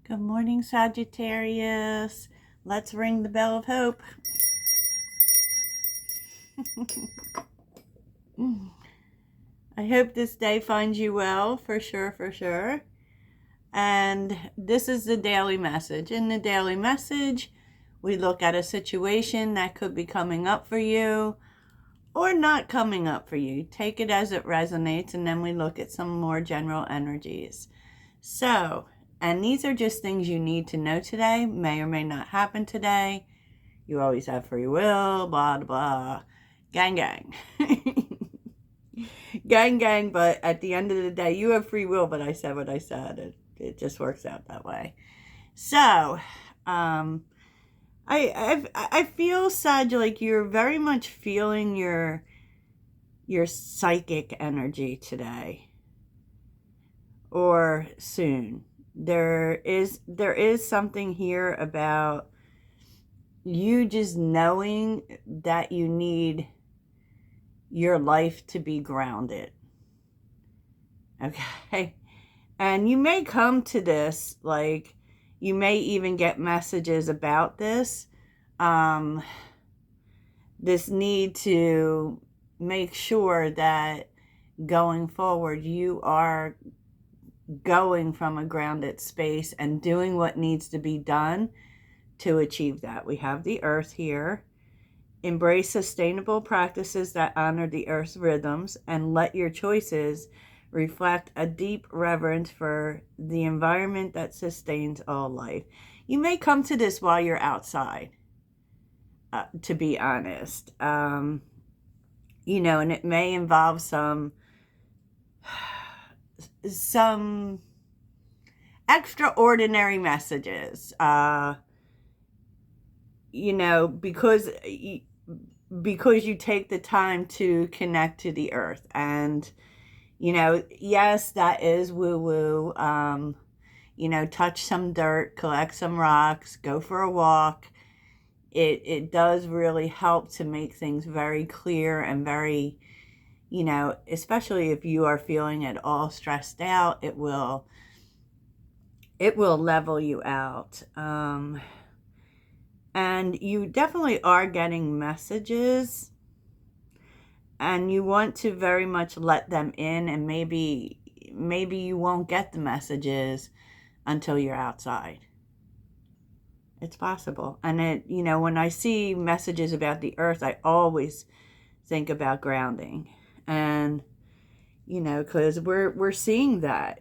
Good morning, Sagittarius. Let's ring the bell of hope. I hope this day finds you well, for sure, for sure. And this is the daily message. In the daily message, we look at a situation that could be coming up for you or not coming up for you. Take it as it resonates, and then we look at some more general energies. So, and these are just things you need to know today, may or may not happen today. You always have free will, blah, blah, gang, gang. Gang, gang, but at the end of the day, you have free will, but I said what I said. It just works out that way. So, I feel, Sag, like you're very much feeling your psychic energy today or soon. There is something here about you just knowing that you need your life to be grounded. Okay? And you may come to this, like, you may even get messages about this. This need to make sure that going forward, you are going from a grounded space and doing what needs to be done to achieve that. We have the earth here. Embrace sustainable practices that honor the earth's rhythms and let your choices reflect a deep reverence for the environment that sustains all life. You may come to this while you're outside, to be honest. And it may involve some extraordinary messages, because you take the time to connect to the earth. And, yes, that is woo-woo. Touch some dirt, collect some rocks, go for a walk. It does really help to make things very clear and very, especially if you are feeling at all stressed out, it will level you out. And you definitely are getting messages, and you want to very much let them in, and maybe you won't get the messages until you're outside. It's possible. And when I see messages about the earth, I always think about grounding. And because we're seeing that.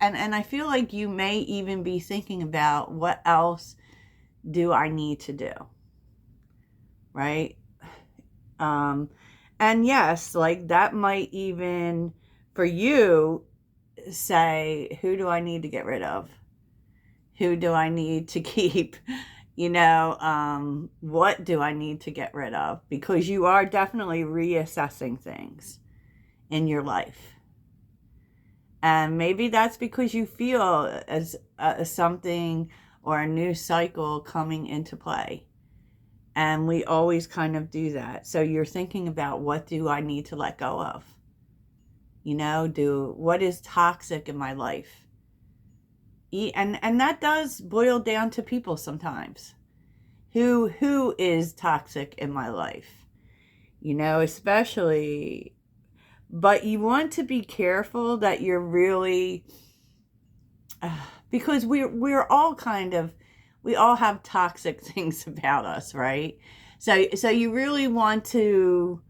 And I feel like you may even be thinking about, what else do I need to do? Right? And yes, like that might even, for you, say, who do I need to get rid of? Who do I need to keep? What do I need to get rid of? Because you are definitely reassessing things in your life. And maybe that's because you feel as something or a new cycle coming into play. And we always kind of do that. So you're thinking about, what do I need to let go of? What is toxic in my life? And that does boil down to people sometimes. Who is toxic in my life? Especially, but you want to be careful that you're really, because we're all we all have toxic things about us, right? So you really want to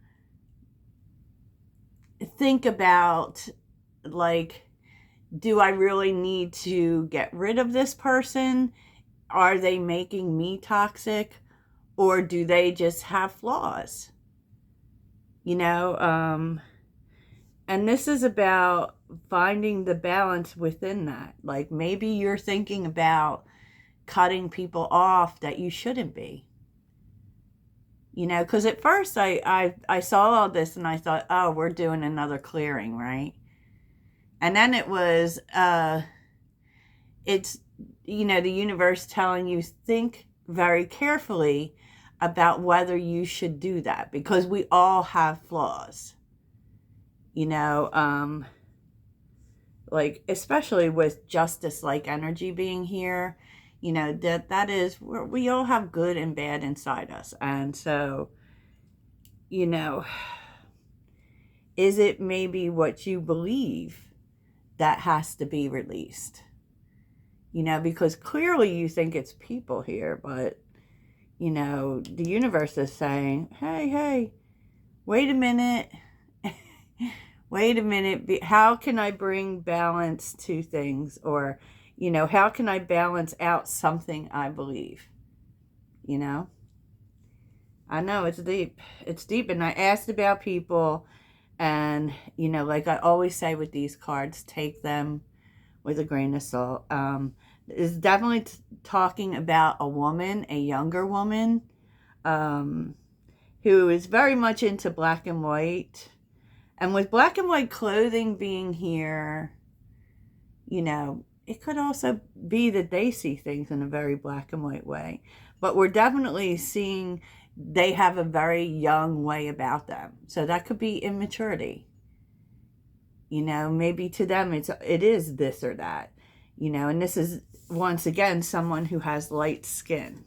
think about, like, do I really need to get rid of this person? Are they making me toxic? Or do they just have flaws? And this is about finding the balance within that. Like, maybe you're thinking about cutting people off that you shouldn't be. Because at first I saw all this and I thought, oh, we're doing another clearing, right? And then it was, it's, the universe telling you, think very carefully about whether you should do that, because we all have flaws. like, especially with justice-like energy being here, you know, that is where we all have good and bad inside us. And so, you know, is it maybe what you believe that has to be released? You know, because clearly you think it's people here, but, you know, the universe is saying, hey, wait a minute. Wait a minute. How can I bring balance to things? Or, you know, how can I balance out something I believe? You know? I know it's deep. It's deep. And I asked about people, and, you know, like I always say with these cards, take them with a grain of salt. It's definitely talking about a woman, a younger woman, who is very much into black and white. And with black and white clothing being here, you know, it could also be that they see things in a very black and white way. But we're definitely seeing they have a very young way about them. So that could be immaturity. You know, maybe to them it is this or that. You know, and this is, once again, someone who has light skin.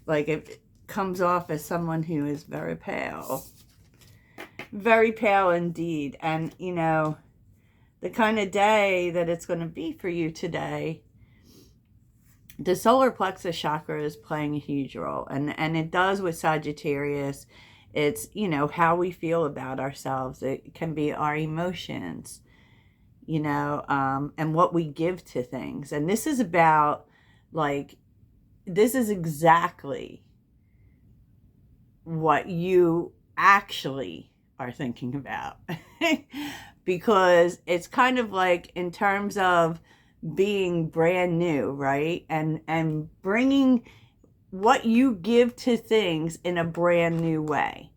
Like, it comes off as someone who is very pale. Very pale indeed. And, you know, the kind of day that it's going to be for you today, the solar plexus chakra is playing a huge role. And it does with Sagittarius. It's, you know, how we feel about ourselves. It can be our emotions, you know, and what we give to things. And this is about, like, this is exactly what you actually are thinking about. Because it's kind of like, in terms of being brand new, right? And bringing what you give to things in a brand new way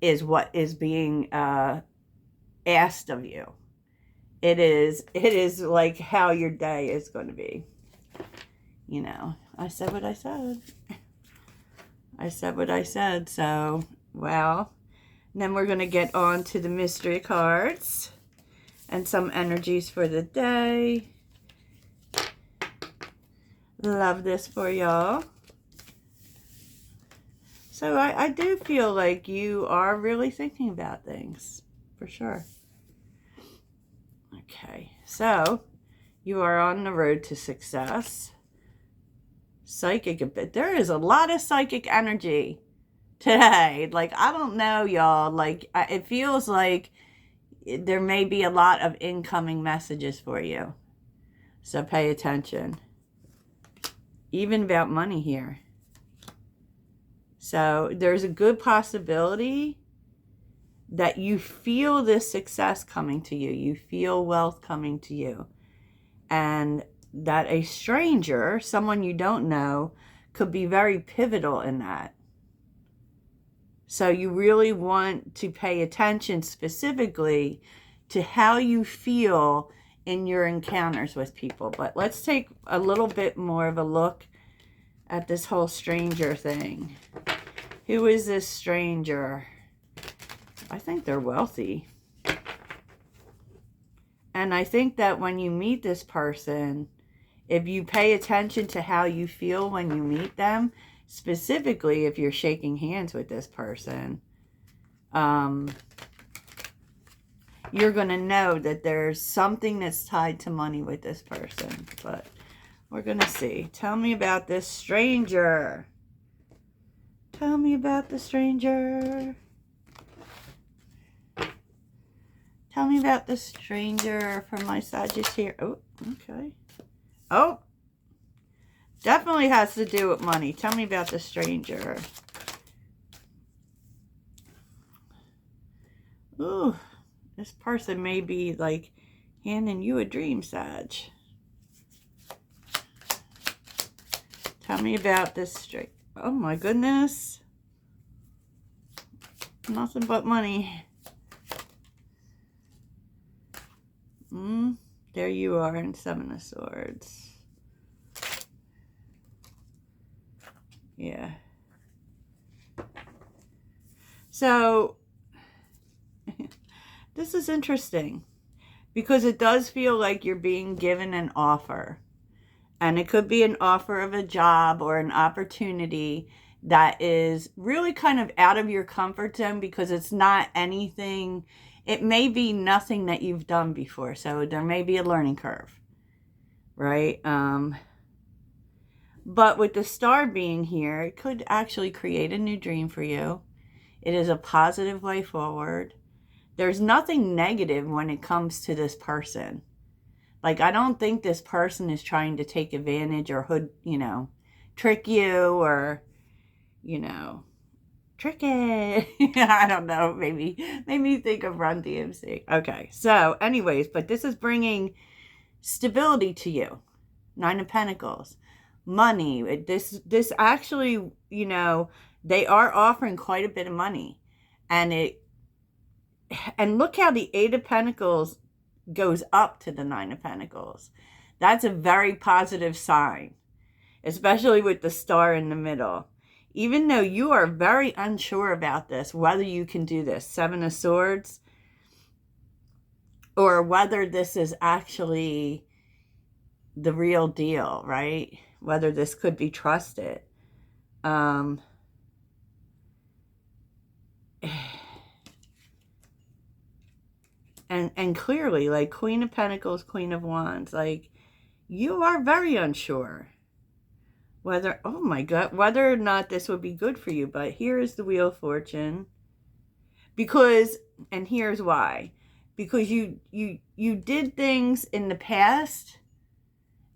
is what is being asked of you. It is like how your day is going to be. You know, I said what I said. I said what I said. So, well, then we're going to get on to the mystery cards and some energies for the day. Love this for y'all. So I do feel like you are really thinking about things, for sure. Okay, so you are on the road to success. Psychic, but there is a lot of psychic energy today. Like, I don't know, y'all. Like, it feels like there may be a lot of incoming messages for you. So pay attention. Even about money here. So there's a good possibility that you feel this success coming to you. You feel wealth coming to you. And that a stranger, someone you don't know, could be very pivotal in that. So you really want to pay attention specifically to how you feel in your encounters with people. But let's take a little bit more of a look at this whole stranger thing. Who is this stranger? I think they're wealthy. And I think that when you meet this person, if you pay attention to how you feel when you meet them, specifically if you're shaking hands with this person, you're going to know that there's something that's tied to money with this person. But we're going to see. Tell me about this stranger. Tell me about the stranger. Tell me about the stranger for my Sagittarius. Oh, okay. Oh, definitely has to do with money. Tell me about the stranger. Ooh, this person may be like handing you a dream, Sag. Tell me about this stranger. Oh my goodness. Nothing but money. There you are in Seven of Swords. Yeah. So, this is interesting. because it does feel like you're being given an offer. And it could be an offer of a job or an opportunity that is really kind of out of your comfort zone, because it's not anything, it may be nothing that you've done before. So there may be a learning curve, right? But with the star being here, it could actually create a new dream for you. It is a positive way forward. There's nothing negative when it comes to this person. Like, I don't think this person is trying to take advantage or trick you, or, trick it. I don't know. Maybe think of Run DMC. Okay. So anyways, but this is bringing stability to you. 9 of Pentacles. Money. This actually, they are offering quite a bit of money. And look how the 8 of Pentacles goes up to the 9 of Pentacles. That's a very positive sign, especially with the star in the middle. Even though you are very unsure about this, whether you can do this, 7 of Swords, or whether this is actually the real deal, right? Whether this could be trusted. And clearly, like Queen of Pentacles, Queen of Wands, like, you are very unsure whether, oh my God, whether or not this would be good for you. But here is the Wheel of Fortune. Because, and here's why. Because you did things in the past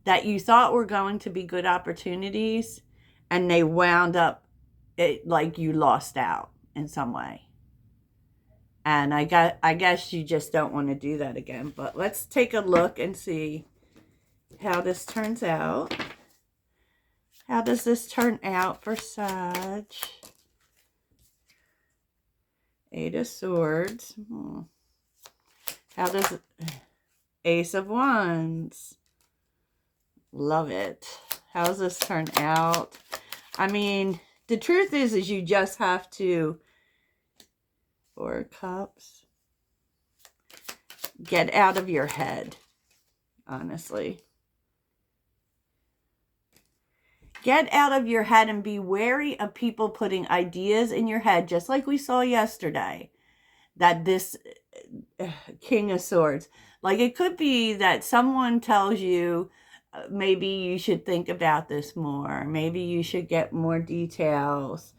that you thought were going to be good opportunities, and they wound up like you lost out in some way. And I guess you just don't want to do that again. But let's take a look and see how this turns out. How does this turn out for Sag? 8 of Swords. How does Ace of Wands? Love it. How does this turn out? I mean, the truth is you just have to, 4 of Cups, get out of your head, honestly. Get out of your head and be wary of people putting ideas in your head, just like we saw yesterday. That this King of Swords, like, it could be that someone tells you, maybe you should think about this more. Maybe you should get more details.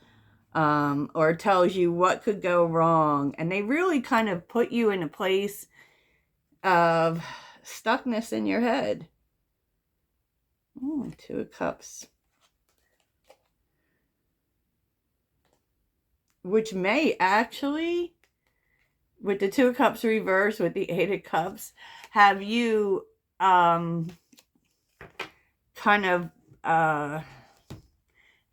Or tells you what could go wrong. And they really kind of put you in a place of stuckness in your head. 2 of Cups. Which may actually, with the 2 of Cups reversed, with the 8 of Cups, have you kind of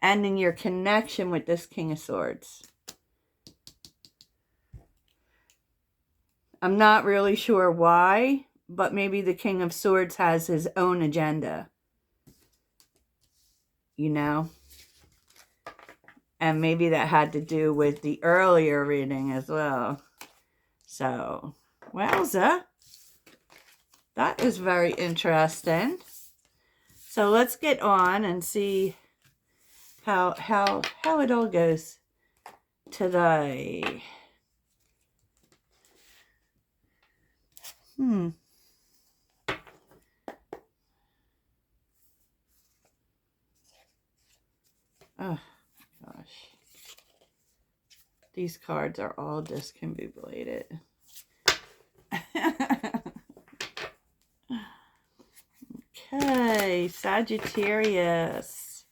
ending your connection with this King of Swords. I'm not really sure why, but maybe the King of Swords has his own agenda. And maybe that had to do with the earlier reading as well. So, wowza. That is very interesting. So let's get on and see how it all goes today. Oh gosh, these cards are all discombobulated. Okay, Sagittarius.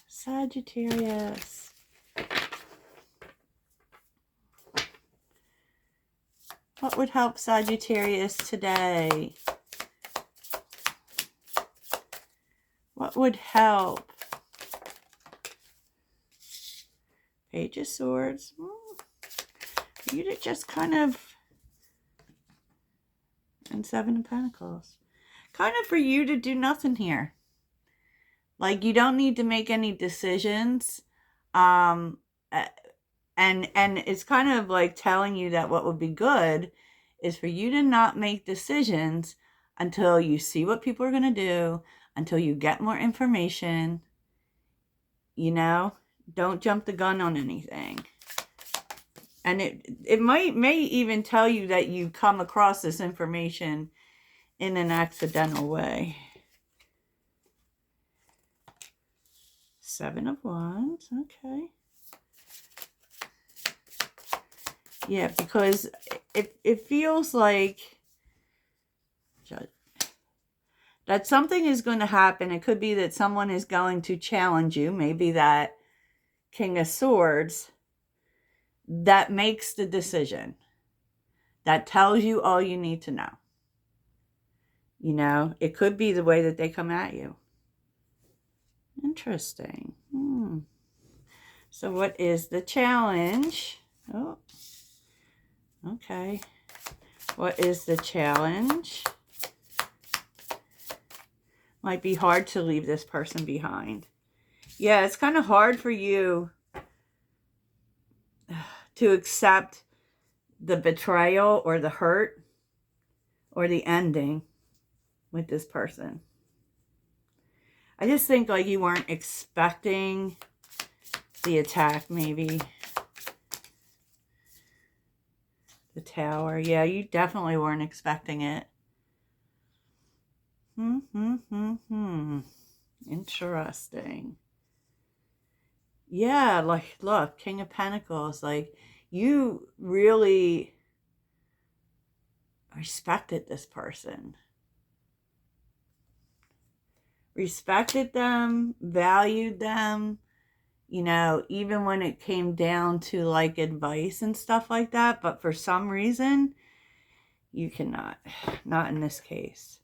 Sagittarius. What would help Sagittarius today? What would help? Page of Swords. For you to just kind of, and 7 of Pentacles. Kind of for you to do nothing here. Like, you don't need to make any decisions. And And it's kind of like telling you that what would be good is for you to not make decisions until you see what people are going to do, until you get more information. You know, don't jump the gun on anything. And it may even tell you that you come across this information in an accidental way. 7 of Wands, okay. Yeah, because it feels like that something is going to happen. It could be that someone is going to challenge you. Maybe that King of Swords that makes the decision. That tells you all you need to know. You know, it could be the way that they come at you. Interesting. So what is the challenge? Oh, okay. What is the challenge? Might be hard to leave this person behind. Yeah, it's kind of hard for you to accept the betrayal or the hurt or the ending with this person. I just think like you weren't expecting the attack, maybe. The Tower. Yeah, you definitely weren't expecting it. Interesting. Yeah, like, look, King of Pentacles, like, you really respected this person. Respected them, valued them, you know, even when it came down to, like, advice and stuff like that. But for some reason, you cannot. Not in this case.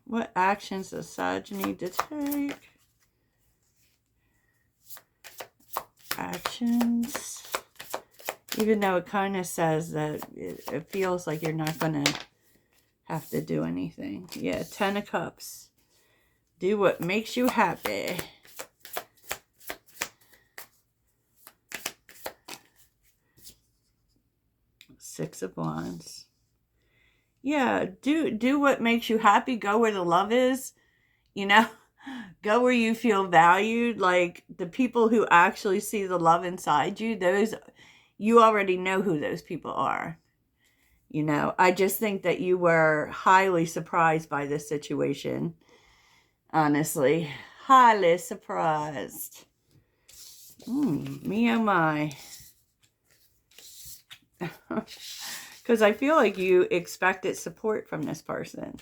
What actions does Sag need to take? Actions. Even though it kind of says that it feels like you're not going to have to do anything. Yeah, 10 of Cups. Do what makes you happy. Six of Wands. Yeah, do what makes you happy. Go where the love is, you know. Go where you feel valued. Like the people who actually see the love inside you, those, you already know who those people are. You know, I just think that you were highly surprised by this situation. Honestly, highly surprised. Me oh my. Because I feel like you expected support from this person.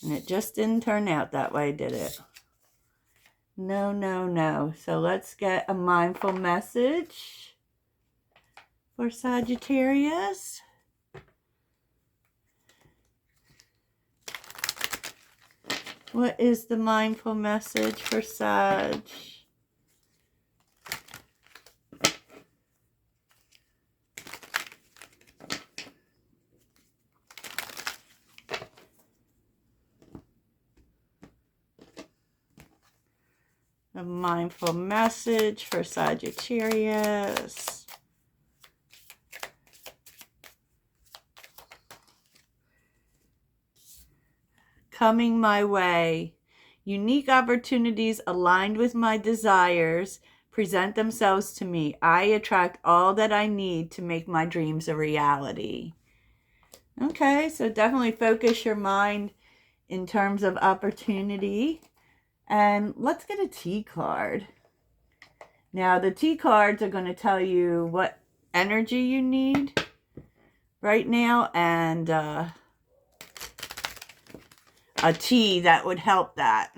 And it just didn't turn out that way, did it? No, no, no. So let's get a mindful message for Sagittarius. What is the mindful message for Sag? A mindful message for Sagittarius. Coming my way. Unique opportunities aligned with my desires present themselves to me. I attract all that I need to make my dreams a reality. Okay, so definitely focus your mind in terms of opportunity. And let's get a T card. Now, the T cards are going to tell you what energy you need right now, and a T that would help that.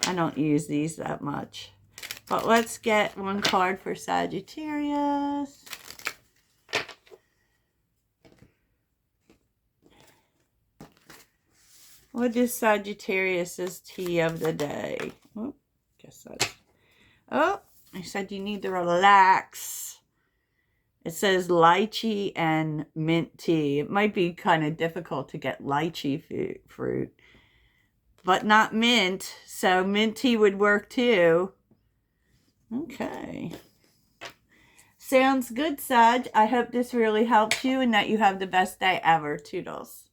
I don't use these that much. But let's get one card for Sagittarius. What is Sagittarius's tea of the day? Oh, guess that's... Oh, I said you need to relax. It says lychee and mint tea. It might be kind of difficult to get lychee fruit. but not mint. So mint tea would work too. Okay. Sounds good, Sag. I hope this really helps you and that you have the best day ever. Toodles.